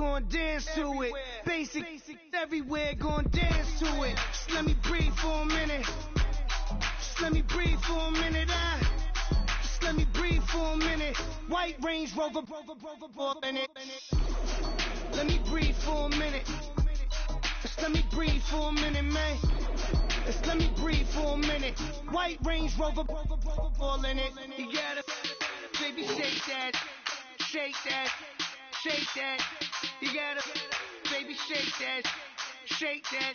gon' dance to it. Basic everywhere, gon' dance to it. Just let me breathe for a minute. Just let me breathe for a minute. Just let me breathe for a minute. White Range Rover, in it. Let me breathe for a minute. Just let me breathe for a minute, man. Just let me breathe for a minute. White Range Rover, all in it. You gotta, baby, shake that, shake that, shake that. You gotta, baby, shake that, shake that.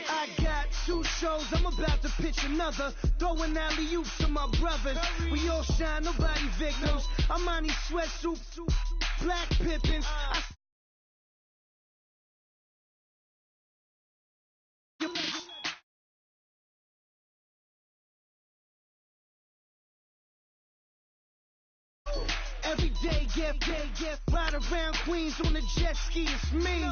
I got 2 shows, I'm about to pitch another. Throwing alley-oops to my brothers. We all shine, nobody victims. I'm on these sweatsuits, black Pippins. Every day, get ride around Queens on the jet ski, it's me.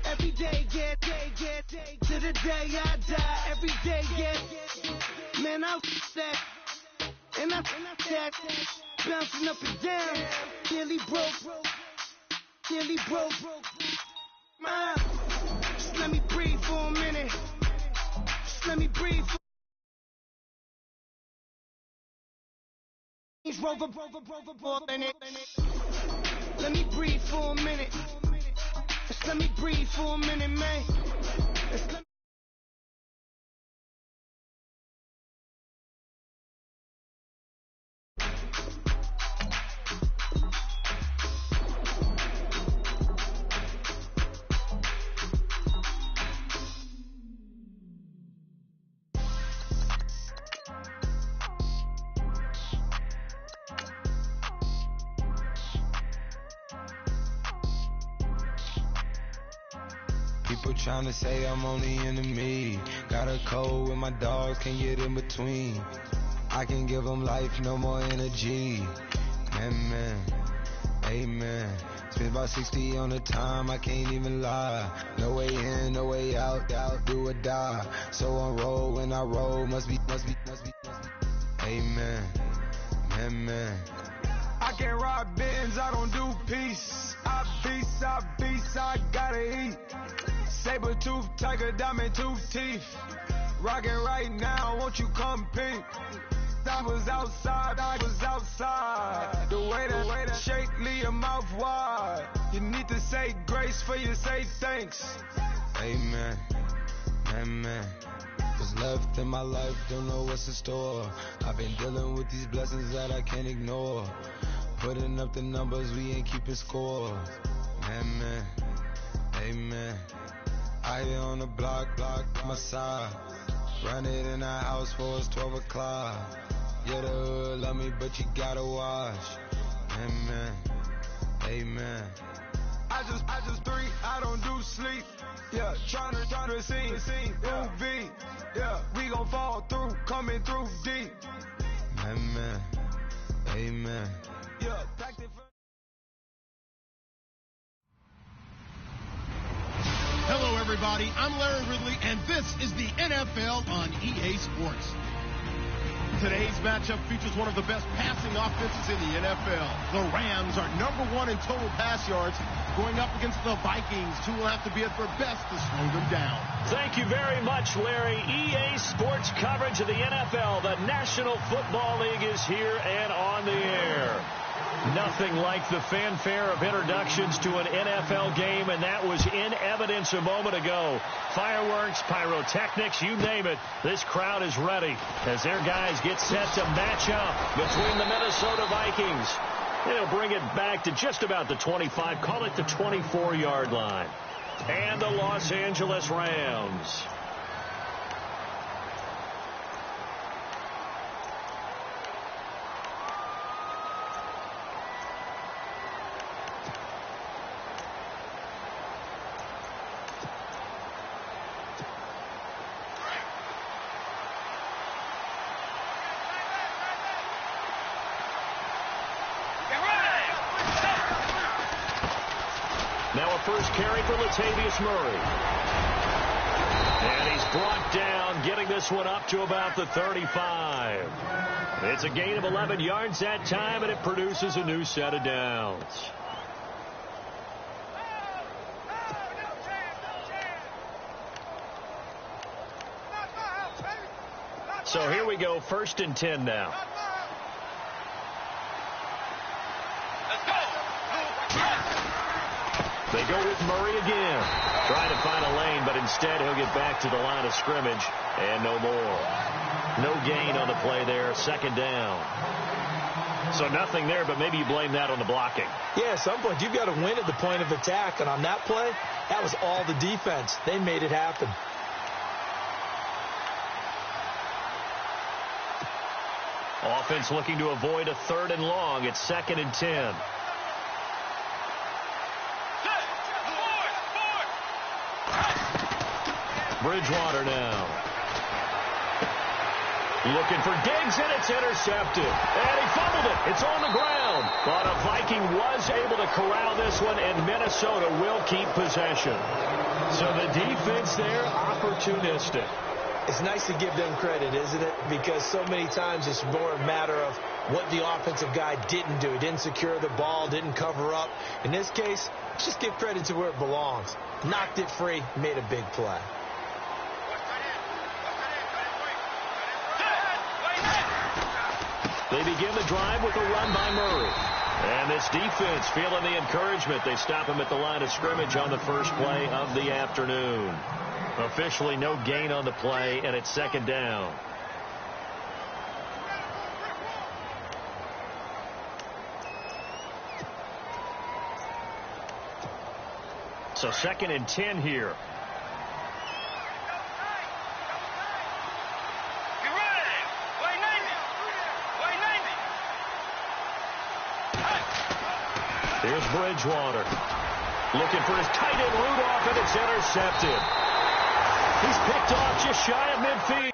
Every day, get to the day I die. Every day, get, man, I that, and I that, bouncing up and down, nearly broke. Just let me breathe for a minute. Just let me breathe. Rover, in it. Let me breathe for a minute. Just let me breathe for a minute, man. People trying to say I'm on the enemy. Got a code with my dogs, can't get in between. I can give them life, no more energy. Amen, amen. Spent about 60 on the time, I can't even lie. No way in, no way out, do or die. So on roll, when I roll, must be. Amen, amen. I can't ride Benz, I don't do peace. I beast, I gotta eat. Saber tooth, tiger, diamond tooth teeth. Rockin' right now, won't you come peep? I was outside. The way that shake, leave your mouth wide. You need to say grace for you say thanks. Amen, amen. What's left in my life, don't know what's in store. I've been dealing with these blessings that I can't ignore. Putting up the numbers, we ain't keeping score. Amen, amen. I here on the block, my side. Run it in the house for it's 12 o'clock. Yeah, the hood love me, but you gotta watch. Amen, amen. I just drink, I don't do sleep. Yeah, trying to sing, UV. Yeah, we gon' fall through, coming through deep. Amen, amen. Yeah, back to Hello, everybody. I'm Larry Ridley, and this is the NFL on EA Sports. Today's matchup features one of the best passing offenses in the NFL. The Rams are #1 in total pass yards, going up against the Vikings, who will have to be at their best to slow them down. Thank you very much, Larry. EA Sports coverage of the NFL. The National Football League is here and on the air. Nothing like the fanfare of introductions to an NFL game, and that was in evidence a moment ago. Fireworks, pyrotechnics, you name it. This crowd is ready as their guys get set to match up between the Minnesota Vikings. They'll bring it back to just about the 25, call it the 24-yard line. And the Los Angeles Rams. Now a first carry for Latavius Murray. And he's brought down, getting this one up to about the 35. It's a gain of 11 yards that time, and it produces a new set of downs. So here we go, 1st and 10 now. They go with Murray again. Trying to find a lane, but instead he'll get back to the line of scrimmage and no more. No gain on the play there, 2nd down. So nothing there, but maybe you blame that on the blocking. Yeah, at some point you've got to win at the point of attack, and on that play, that was all the defense. They made it happen. Offense looking to avoid a 3rd and long. It's 2nd and 10. Bridgewater now. Looking for Diggs, and it's intercepted. And he fumbled it. It's on the ground. But a Viking was able to corral this one, and Minnesota will keep possession. So the defense there, opportunistic. It's nice to give them credit, isn't it? Because so many times it's more a matter of what the offensive guy didn't do. He didn't secure the ball, didn't cover up. In this case, let's just give credit to where it belongs. Knocked it free, made a big play. They begin the drive with a run by Murray. And this defense feeling the encouragement. They stop him at the line of scrimmage on the first play of the afternoon. Officially no gain on the play, and it's 2nd down. So 2nd and 10 here. Here's Bridgewater. Looking for his tight end Rudolph, and it's intercepted. He's picked off just shy of midfield.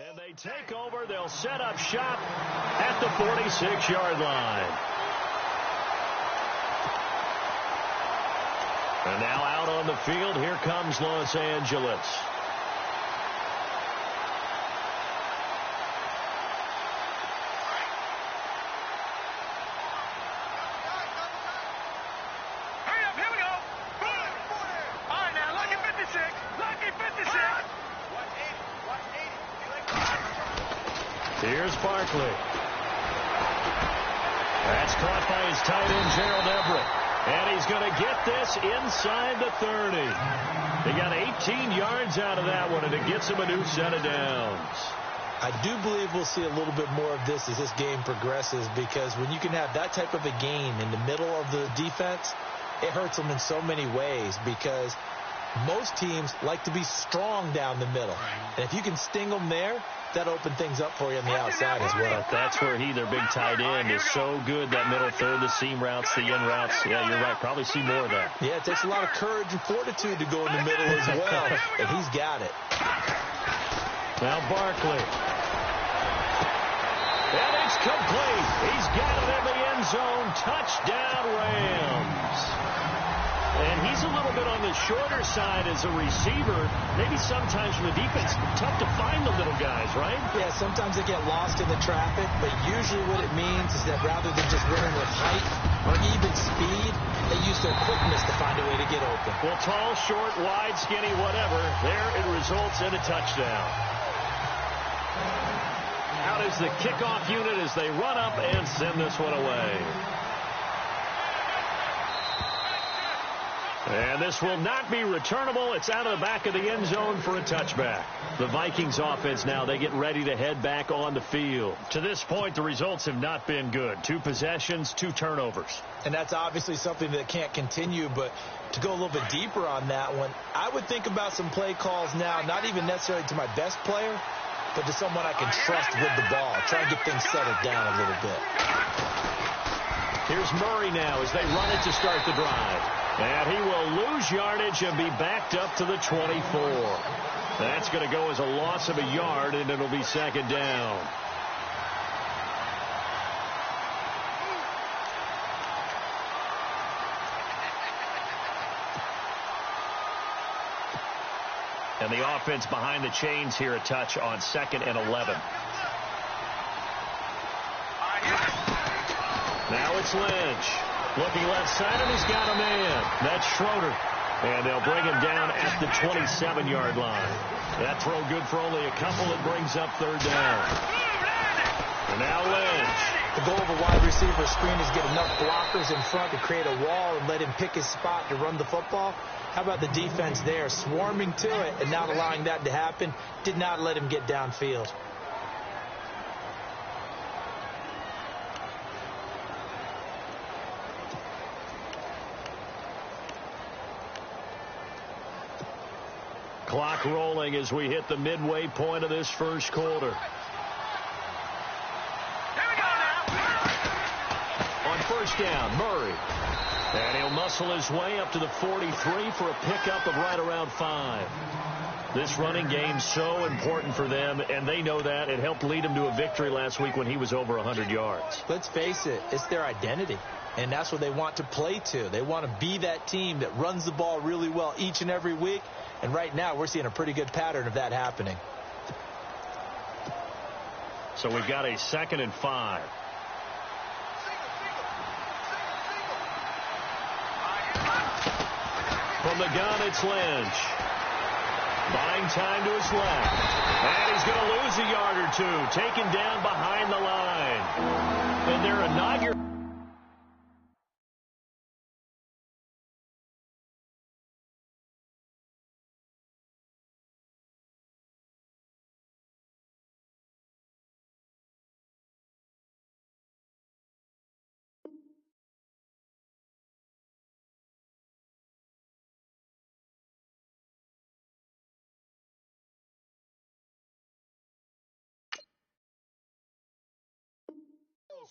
And they take over. They'll set up shop at the 46-yard line. And now out on the field, here comes Los Angeles. Hurry up, here we go. All right, now, lucky 56. Lucky 56. 180. Here's Barkley. That's caught by his tight end, Gerald Everett. And he's going to get this inside the 30. He got 18 yards out of that one, and it gets him a new set of downs. I do believe we'll see a little bit more of this as this game progresses, because when you can have that type of a gain in the middle of the defense, it hurts them in so many ways, because most teams like to be strong down the middle. And if you can sting them there, that open things up for you on the outside as well. That's where their big tight end, is so good, that middle third, the seam routes, the in routes. Yeah, you're right. Probably see more of that. Yeah, it takes a lot of courage and fortitude to go in the middle as well, and he's got it. Now Barkley. And it's complete. He's got it in the end zone. Touchdown, Rams. And he's a little bit on the shorter side as a receiver. Maybe sometimes from the defense, tough to find the little guys, right? Yeah, sometimes they get lost in the traffic, but usually what it means is that rather than just running with height or even speed, they use their quickness to find a way to get open. Well, tall, short, wide, skinny, whatever, there it results in a touchdown. Out is the kickoff unit as they run up and send this one away. And this will not be returnable. It's out of the back of the end zone for a touchback. The Vikings offense now, they get ready to head back on the field. To this point, the results have not been good. 2 possessions, 2 turnovers. And that's obviously something that can't continue, but to go a little bit deeper on that one, I would think about some play calls now, not even necessarily to my best player, but to someone I can trust with the ball. Try and get things settled down a little bit. Here's Murray now as they run it to start the drive. And he will lose yardage and be backed up to the 24. That's going to go as a loss of a yard, and it'll be 2nd down. And the offense behind the chains here a touch on 2nd and 11. Now it's Lynch. Looking left side, and he's got a man. That's Schroeder. And they'll bring him down at the 27-yard line. That throw good for only a couple. It brings up 3rd down. And now Lynch. The goal of a wide receiver screen is get enough blockers in front to create a wall and let him pick his spot to run the football. How about the defense there, swarming to it and not allowing that to happen? Did not let him get downfield. Clock rolling as we hit the midway point of this first quarter. On 1st down, Murray. And he'll muscle his way up to the 43 for a pickup of right around 5. This running game's so important for them, and they know that. It helped lead him to a victory last week when he was over 100 yards. Let's face it, it's their identity, and that's what they want to play to. They want to be that team that runs the ball really well each and every week, and right now we're seeing a pretty good pattern of that happening. So we've got a 2nd and 5. From the gun, it's Lynch. Buying time to his left. And he's going to lose a yard or two. Taken down behind the line. And they're inaugurating.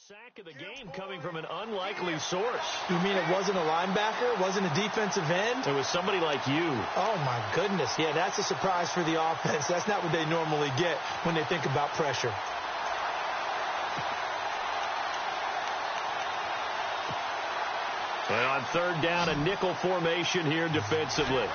Sack of the game coming from an unlikely source. You mean it wasn't a linebacker? It wasn't a defensive end? It was somebody like you. Oh, my goodness. Yeah, that's a surprise for the offense. That's not what they normally get when they think about pressure. And on 3rd down, a nickel formation here defensively.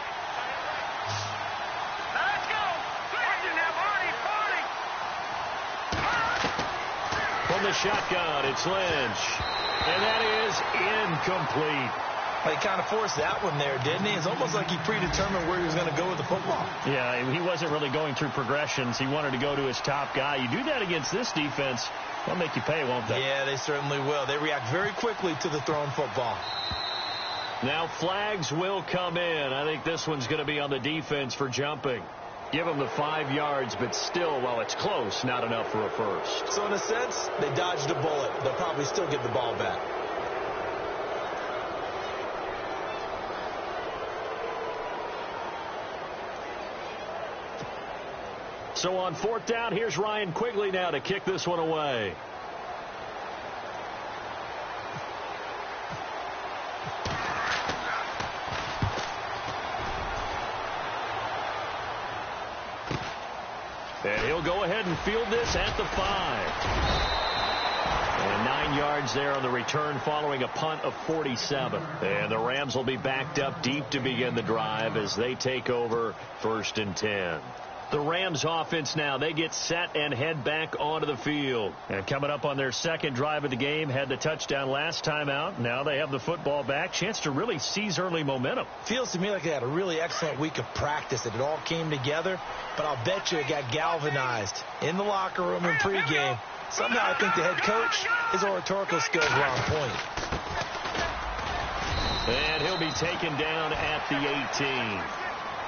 From the shotgun, it's Lynch. And that is incomplete. Well, he kind of forced that one there, didn't he? It's almost like he predetermined where he was going to go with the football. Yeah, he wasn't really going through progressions. He wanted to go to his top guy. You do that against this defense, they'll make you pay, won't they? Yeah, they certainly will. They react very quickly to the thrown football. Now flags will come in. I think this one's going to be on the defense for jumping. Give them the 5 yards, but still, while it's close, not enough for a first. So in a sense, they dodged a bullet. They'll probably still get the ball back. So on 4th down, here's Ryan Quigley now to kick this one away. And he'll go ahead and field this at the 5. And 9 yards there on the return following a punt of 47. And the Rams will be backed up deep to begin the drive as they take over 1st and 10. The Rams offense now, they get set and head back onto the field. And coming up on their 2nd drive of the game, had the touchdown last time out. Now they have the football back. Chance to really seize early momentum. Feels to me like they had a really excellent week of practice, that it all came together. But I'll bet you it got galvanized in the locker room in pregame. Somehow I think the head coach, his oratorical skills were on point. And he'll be taken down at the 18.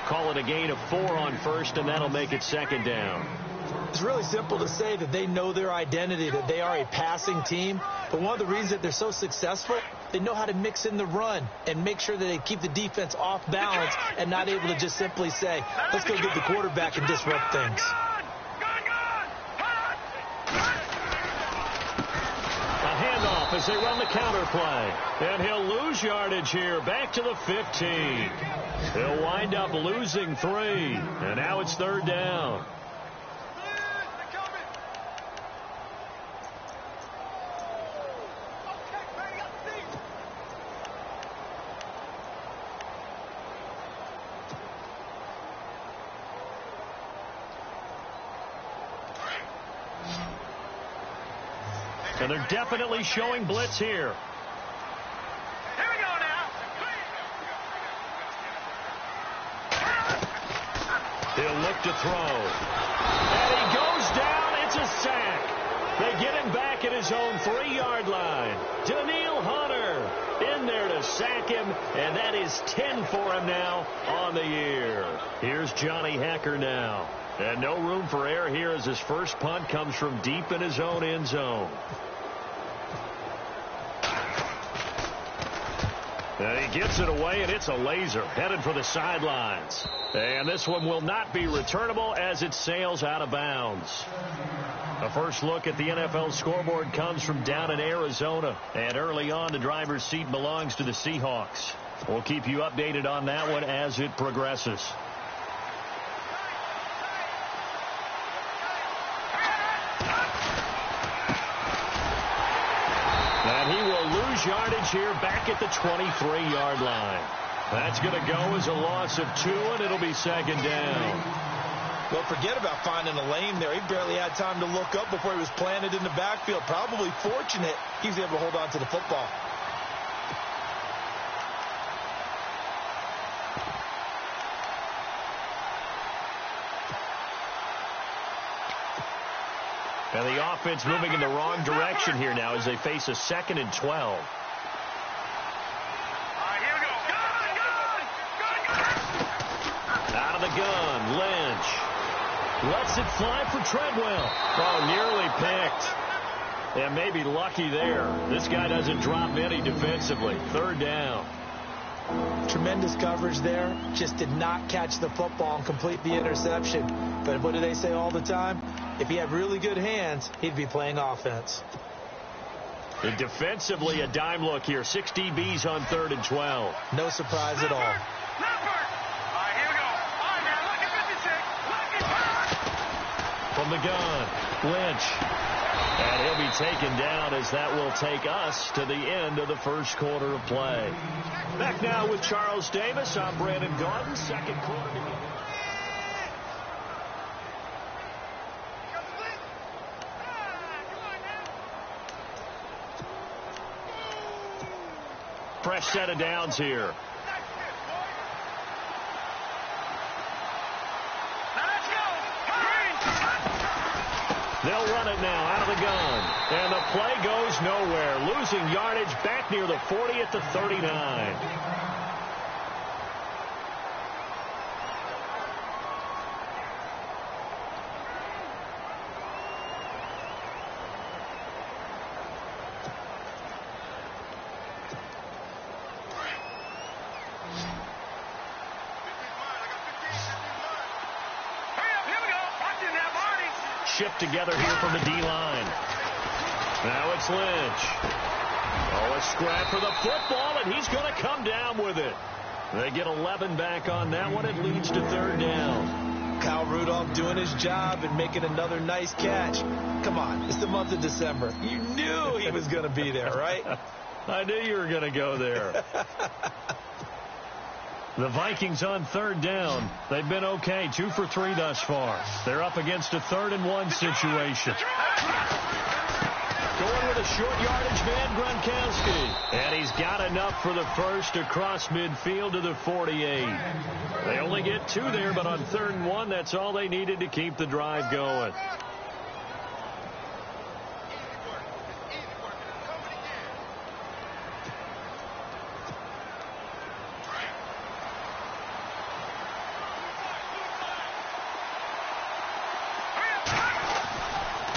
Call it a gain of 4 on 1st, and that'll make it 2nd down. It's really simple to say that they know their identity, that they are a passing team. But one of the reasons that they're so successful, they know how to mix in the run and make sure that they keep the defense off balance and not able to just simply say, let's go get the quarterback and disrupt things. A handoff as they run the counter play. And he'll lose yardage here, back to the 15. He'll wind up losing 3. And now it's 3rd down. And they're definitely showing blitz here. Here we go now. He'll look to throw. And he goes down. It's a sack. They get him back at his own 3-yard line. Daniil Hunter in there to sack him, and that is 10 for him now on the year. Here's Johnny Hecker now. And no room for error here as his first punt comes from deep in his own end zone. And he gets it away, and it's a laser headed for the sidelines. And this one will not be returnable as it sails out of bounds. A first look at the NFL scoreboard comes from down in Arizona. And early on, the driver's seat belongs to the Seahawks. We'll keep you updated on that one as it progresses. And he will lose yardage here back at the 23-yard line. That's going to go as a loss of 2, and it'll be second down. Well, forget about finding a lane there. He barely had time to look up before he was planted in the backfield. Probably fortunate he was able to hold on to the football. And the offense moving in the wrong direction here now as they face a 2nd and 12. Out of the gun, Lynch. Lets it fly for Treadwell. Oh, nearly picked. And maybe lucky there. This guy doesn't drop any defensively. 3rd down. Tremendous coverage there. Just did not catch the football and complete the interception. But what do they say all the time? If he had really good hands, he'd be playing offense. And defensively, a dime look here. 6 DBs on 3rd and 12. No surprise at all. From the gun, Lynch. And he'll be taken down as that will take us to the end of the first quarter of play. Back now with Charles Davis. I'm Brandon Gaudin. Second quarter to go. Fresh set of downs here. They'll run it now out of the gun. And the play goes nowhere. Losing yardage back near the 40 at the 39. Shift together here from the D-line. Now it's Lynch. Oh, a scrap for the football, and he's going to come down with it. They get 11 back on that one. It leads to 3rd down. Kyle Rudolph doing his job and making another nice catch. Come on, it's the month of December. You knew he was going to be there, right? I knew you were going to go there. The Vikings on 3rd down. They've been okay. 2 for 3 thus far. They're up against a 3rd and 1 situation. Going with a short yardage man, Gronkowski. And he's got enough for the first across midfield to the 48. They only get 2 there, but on 3rd and 1, that's all they needed to keep the drive going.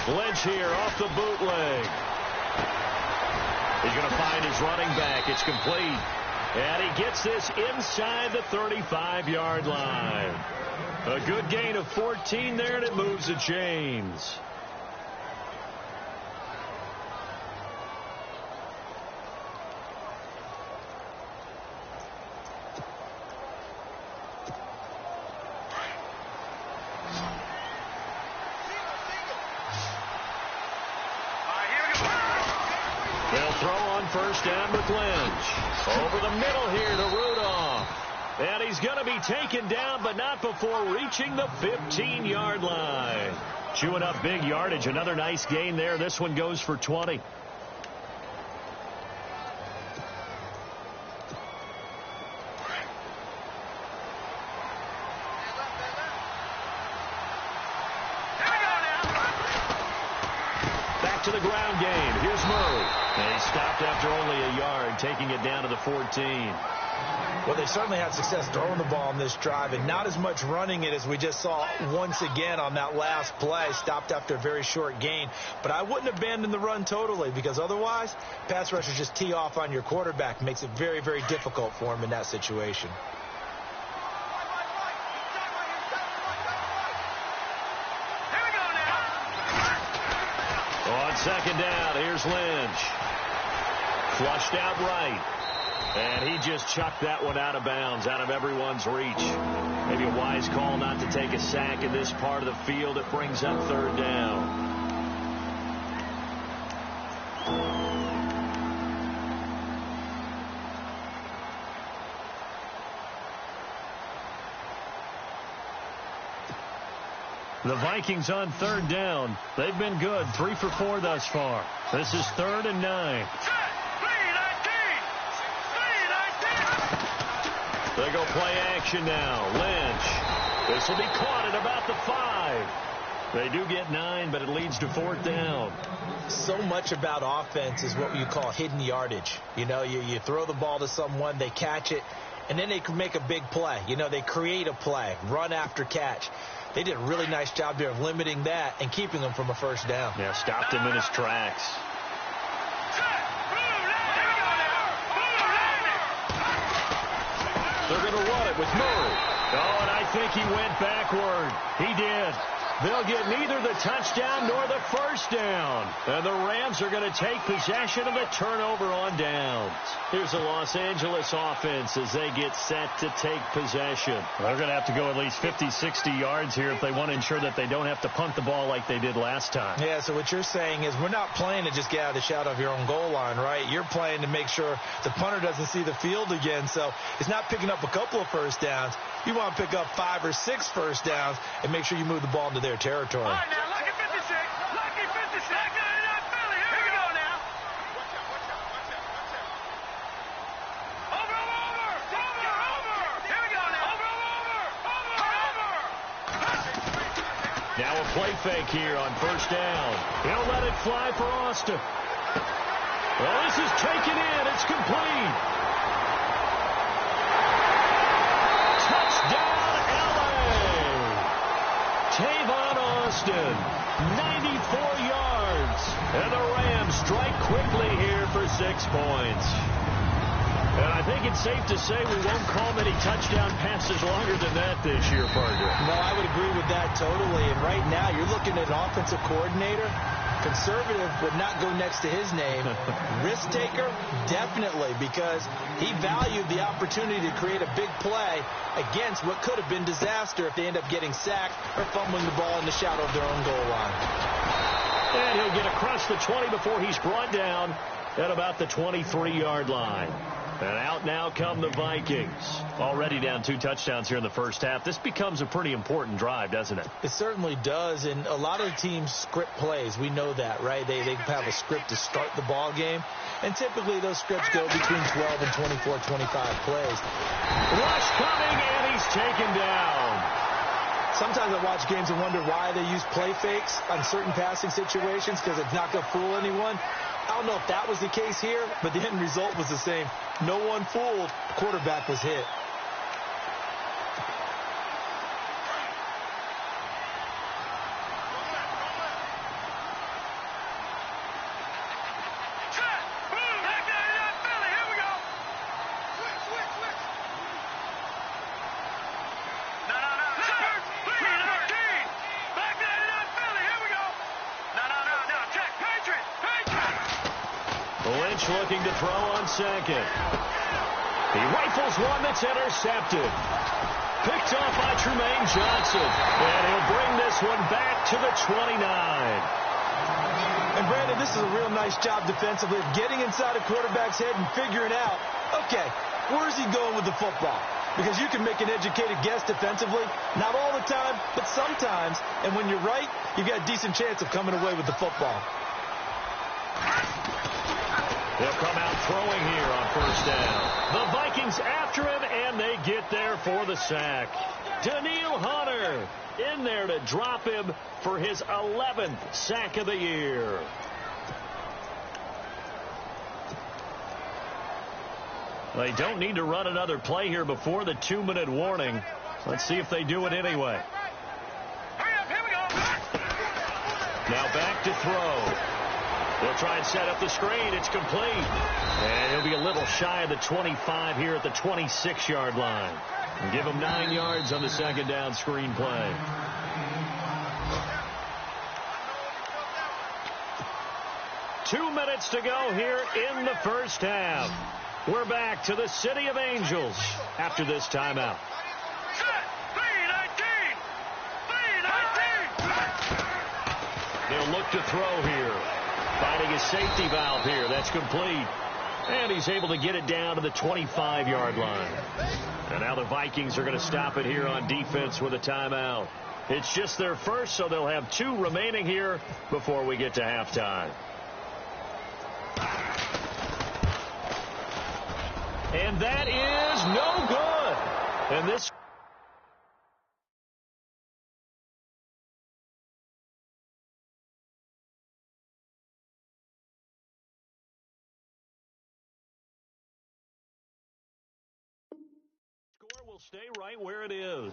Lynch here off the bootleg. He's going to find his running back. It's complete. And he gets this inside the 35-yard line. A good gain of 14 there, and it moves the chains. First down with Lynch. Over the middle here to Rudolph. And he's going to be taken down, but not before reaching the 15-yard line. Chewing up big yardage. Another nice gain there. This one goes for 20. ground game. Here's Murray. And he stopped after only a yard, taking it down to the 14. Well, they certainly had success throwing the ball on this drive and not as much running it as we just saw once again on that last play. Stopped after a very short gain. But I wouldn't abandon the run totally, because otherwise, pass rushers just tee off on your quarterback. Makes it very, very difficult for him in that situation. On second down, here's Lynch. Flushed out right. And he just chucked that one out of bounds, out of everyone's reach. Maybe a wise call not to take a sack in this part of the field. It brings up third down. The Vikings on third down. They've been good, 3 for 4 thus far. This is 3rd and 9. They go play action now. Lynch. This will be caught at about the 5. They do get 9, but it leads to 4th down. So much about offense is what you call hidden yardage. You know, you throw the ball to someone, they catch it, and then they can make a big play. You know, they create a play, run after catch. They did a really nice job there of limiting that and keeping them from a first down. Yeah, stopped him in his tracks. They're going to run it with Murray. Oh, and I think he went backward. He did. They'll get neither the touchdown nor the first down. And the Rams are going to take possession of the turnover on downs. Here's the Los Angeles offense as they get set to take possession. They're going to have to go at least 50, 60 yards here if they want to ensure that they don't have to punt the ball like they did last time. Yeah, so what you're saying is we're not playing to just get out of the shadow of your own goal line, right? You're playing to make sure the punter doesn't see the field again. So it's not picking up a couple of first downs. You want to pick up 5 or 6 first downs and make sure you move the ball into their territory. All right, now, lucky 56. Lucky 56. Philly. Here we go now. Over. Here we go now. Over. Now a play fake here on first down. He'll let it fly for Austin. Well, this is taken in. It's complete. Touchdown, L.A. Tavon Austin, 94 yards. And the Rams strike quickly here for 6 points. And I think it's safe to say we won't call many touchdown passes longer than that this year, partner. No, I would agree with that totally. And right now, you're looking at an offensive coordinator. Conservative would not go next to his name. Risk taker, definitely, because he valued the opportunity to create a big play against what could have been disaster if they end up getting sacked or fumbling the ball in the shadow of their own goal line. And he'll get across the 20 before he's brought down at about the 23-yard line. And out now come the Vikings. Already down 2 touchdowns here in the first half. This becomes a pretty important drive, doesn't it? It certainly does. And a lot of teams script plays. We know that, right? They have a script to start the ball game. And typically those scripts go between 12 and 24, 25 plays. Rush coming, and he's taken down. Sometimes I watch games and wonder why they use play fakes on certain passing situations, because it's not going to fool anyone. I don't know if that was the case here, but the end result was the same. No one fooled. The quarterback was hit. Lynch looking to throw on second. He rifles one that's intercepted. Picked off by Tremaine Johnson. And he'll bring this one back to the 29. And Brandon, this is a real nice job defensively of getting inside a quarterback's head and figuring out, okay, where's he going with the football? Because you can make an educated guess defensively. Not all the time, but sometimes. And when you're right, you've got a decent chance of coming away with the football. They'll come out throwing here on first down. The Vikings after him, and they get there for the sack. Daniil Hunter in there to drop him for his 11th sack of the year. They don't need to run another play here before the 2-minute warning. Let's see if they do it anyway. Now back to throw. They'll try and set up the screen. It's complete. And he'll be a little shy of the 25 here at the 26-yard line. And give him 9 yards on the second down screen play. Two minutes to go here in the first half. We're back to the City of Angels after this timeout. They'll look to throw here. Finding a safety valve here. That's complete. And he's able to get it down to the 25-yard line. And now the Vikings are going to stop it here on defense with a timeout. It's just their first, so they'll have 2 remaining here before we get to halftime. And that is no good. And this score will stay right where it is.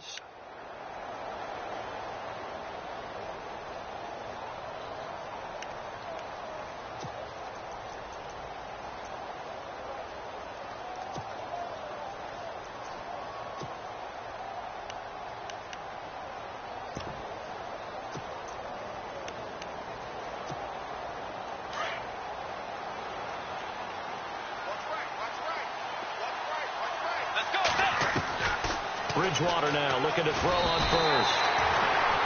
Bridgewater now looking to throw on first.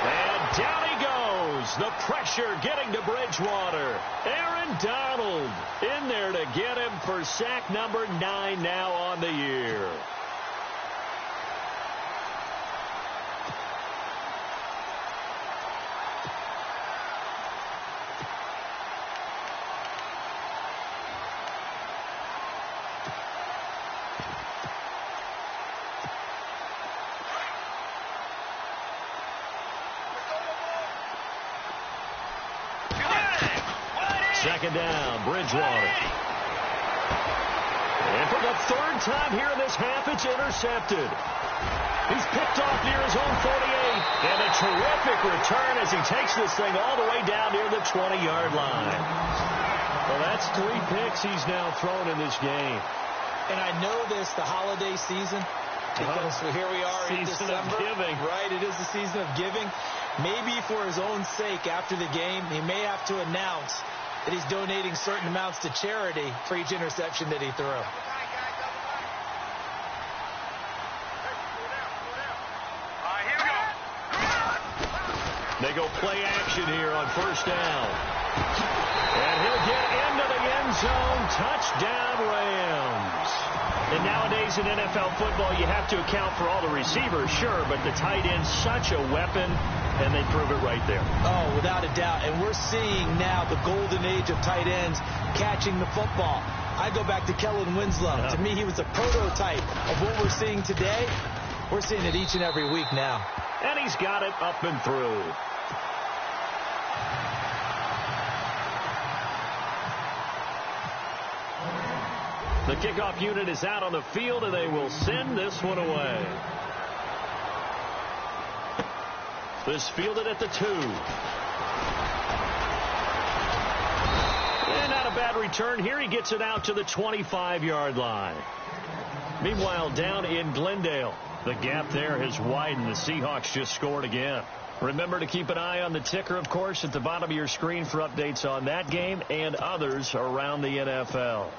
And down he goes. The pressure getting to Bridgewater. Aaron Donald in there to get him for sack number 9 now on the year. Second down, Bridgewater. And for the 3rd time here in this half, it's intercepted. He's picked off near his own 48. And a terrific return as he takes this thing all the way down near the 20-yard line. Well, that's 3 picks he's now thrown in this game. And I know this, the holiday season, because here we are in December. Season of giving. Right, it is the season of giving. Maybe for his own sake after the game, he may have to announce that he's donating certain amounts to charity for each interception that he threw. They go play action here on first down. And he'll get into the end zone. Touchdown, Rams. And nowadays in NFL football, you have to account for all the receivers, sure, but the tight end's such a weapon, and they prove it right there. Oh, without a doubt. And we're seeing now the golden age of tight ends catching the football. I go back to Kellen Winslow. To me, he was a prototype of what we're seeing today. We're seeing it each and every week now. And he's got it up and through. The kickoff unit is out on the field, and they will send this one away. This fielded at the 2. And not a bad return here. He gets it out to the 25-yard line. Meanwhile, down in Glendale, the gap there has widened. The Seahawks just scored again. Remember to keep an eye on the ticker, of course, at the bottom of your screen for updates on that game and others around the NFL.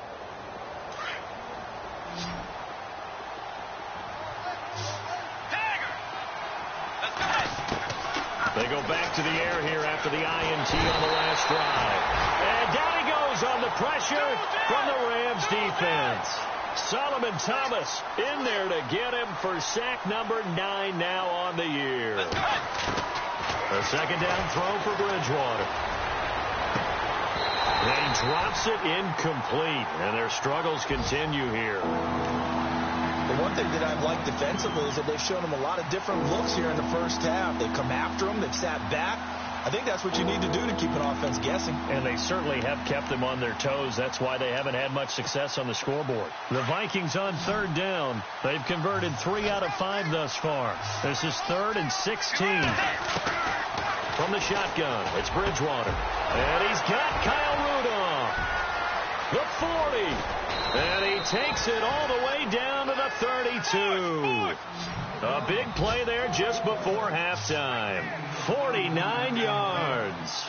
They go back to the air here after the INT on the last drive. And down he goes on the pressure from the Rams defense. Solomon Thomas in there to get him for sack number 9 now on the year. A second down throw for Bridgewater. And he drops it incomplete. And their struggles continue here. The one thing that I've liked defensively is that they've shown him a lot of different looks here in the first half. They've come after him. They've sat back. I think that's what you need to do to keep an offense guessing. And they certainly have kept them on their toes. That's why they haven't had much success on the scoreboard. The Vikings on third down. They've converted 3 out of 5 thus far. This is 3rd and 16. From the shotgun, it's Bridgewater. And he's got Kyle Rudolph. The 40. And he takes it all the way down to the 32. A big play there just before halftime. 49 yards.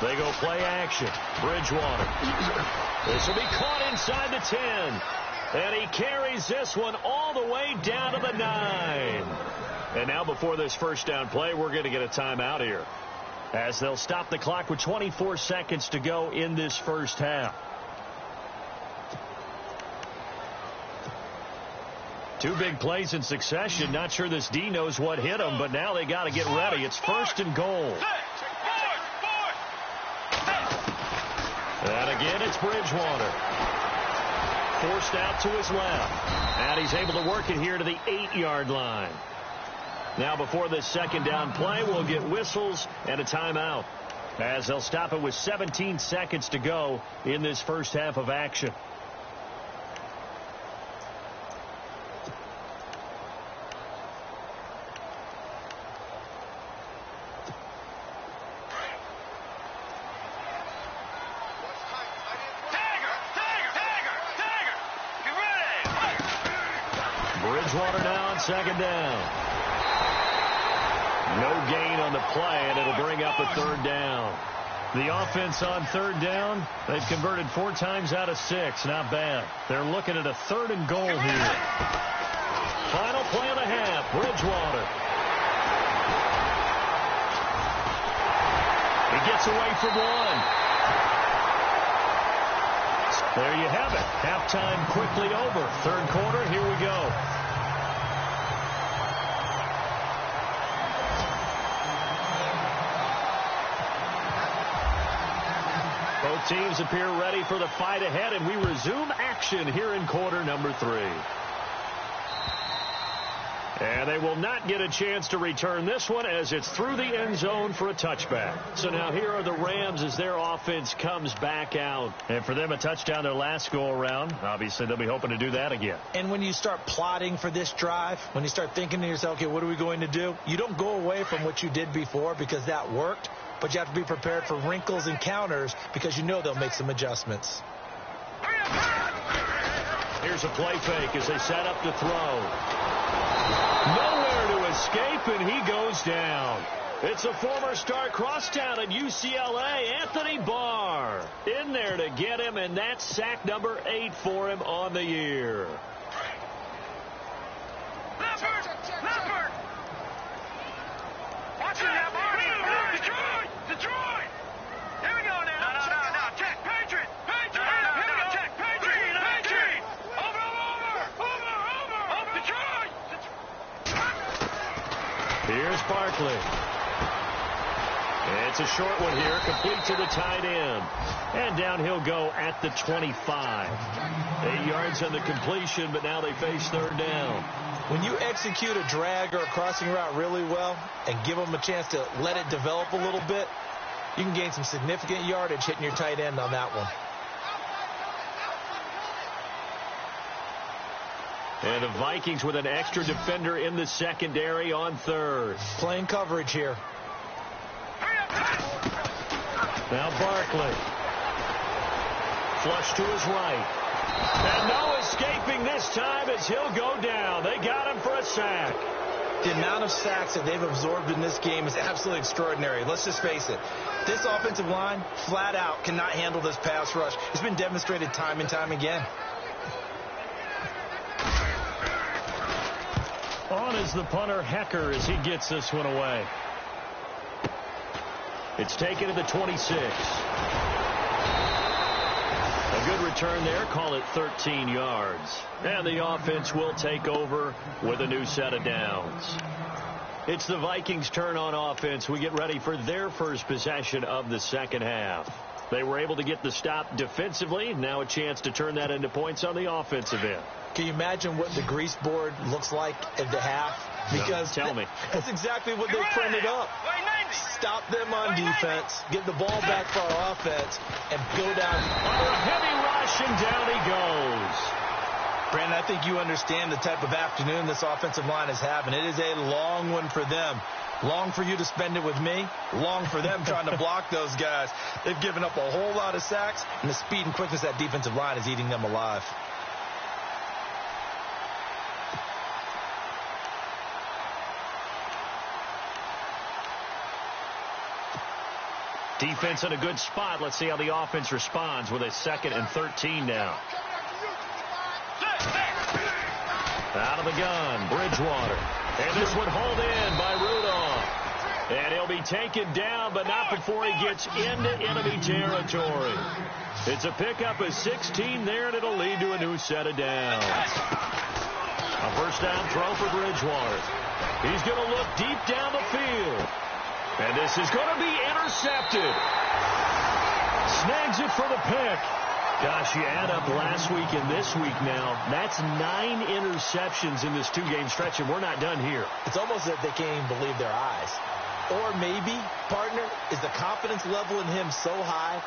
They go play action. Bridgewater. This will be caught inside the 10. And he carries this one all the way down to the 9. And now before this first down play, we're going to get a timeout here, as they'll stop the clock with 24 seconds to go in this first half. 2 big plays in succession. Not sure this D knows what hit him, but now they got to get ready. It's 1st and goal. And again, it's Bridgewater. Forced out to his left. And he's able to work it here to the 8-yard line. Now before this second down play, we'll get whistles and a timeout, as they'll stop it with 17 seconds to go in this first half of action. Bridgewater now on second down. No gain on the play, and it'll bring up a 3rd down. The offense on 3rd down, they've converted 4 times out of 6. Not bad. They're looking at a 3rd and goal here. Final play of the half. Bridgewater. He gets away from 1. There you have it. Halftime quickly over. 3rd quarter, here we go. Both teams appear ready for the fight ahead, and we resume action here in quarter number 3. And they will not get a chance to return this one, as it's through the end zone for a touchback. So now here are the Rams as their offense comes back out. And for them, a touchdown their last go-around. Obviously, they'll be hoping to do that again. And when you start plotting for this drive, when you start thinking to yourself, okay, what are we going to do? You don't go away from what you did before because that worked, but you have to be prepared for wrinkles and counters because you know they'll make some adjustments. Here's a play fake as they set up to throw. Nowhere to escape, and he goes down. It's a former star crosstown at UCLA, Anthony Barr, in there to get him, and that's sack number 8 for him on the year. Leopard! Watch it now, Barney! Detroit! Here we go now. No. Check. Patriot! Here we go. Check. Patriot! Over! Detroit! Here's Barkley. It's a short one here, complete to the tight end. And down he'll go at the 25. 8 yards on the completion, but now they face 3rd down. When you execute a drag or a crossing route really well and give them a chance to let it develop a little bit, you can gain some significant yardage hitting your tight end on that one. And the Vikings with an extra defender in the secondary on 3rd. Playing coverage here. Now Barkley. Flush to his right. And no escaping this time as he'll go down. They got him for a sack. The amount of sacks that they've absorbed in this game is absolutely extraordinary. Let's just face it. This offensive line, flat out, cannot handle this pass rush. It's been demonstrated time and time again. On is the punter, Hecker, as he gets this one away. It's taken to the 26. A good return there. Call it 13 yards. And the offense will take over with a new set of downs. It's the Vikings' turn on offense. We get ready for their first possession of the second half. They were able to get the stop defensively. Now a chance to turn that into points on the offensive end. Can you imagine what the grease board looks like at the half? Because tell me. That's exactly what they printed up. Stop them on defense, get the ball back for our offense, and go down. Under a heavy rush, and down he goes. Brandon, I think you understand the type of afternoon this offensive line is having. It is a long one for them. Long for you to spend it with me. Long for them trying to block those guys. They've given up a whole lot of sacks, and the speed and quickness of that defensive line is eating them alive. Defense in a good spot. Let's see how the offense responds with a 2nd and 13 now. Out of the gun, Bridgewater. And this one hauled in by Rudolph. And he'll be taken down, but not before he gets into enemy territory. It's a pickup of 16 there, and it'll lead to a new set of downs. A first down throw for Bridgewater. He's going to look deep down the field. And this is going to be intercepted. Snags it for the pick. Gosh, you add up last week and this week now. That's 9 interceptions in this 2-game stretch, and we're not done here. It's almost that they can't even believe their eyes. Or maybe, partner, is the confidence level in him so high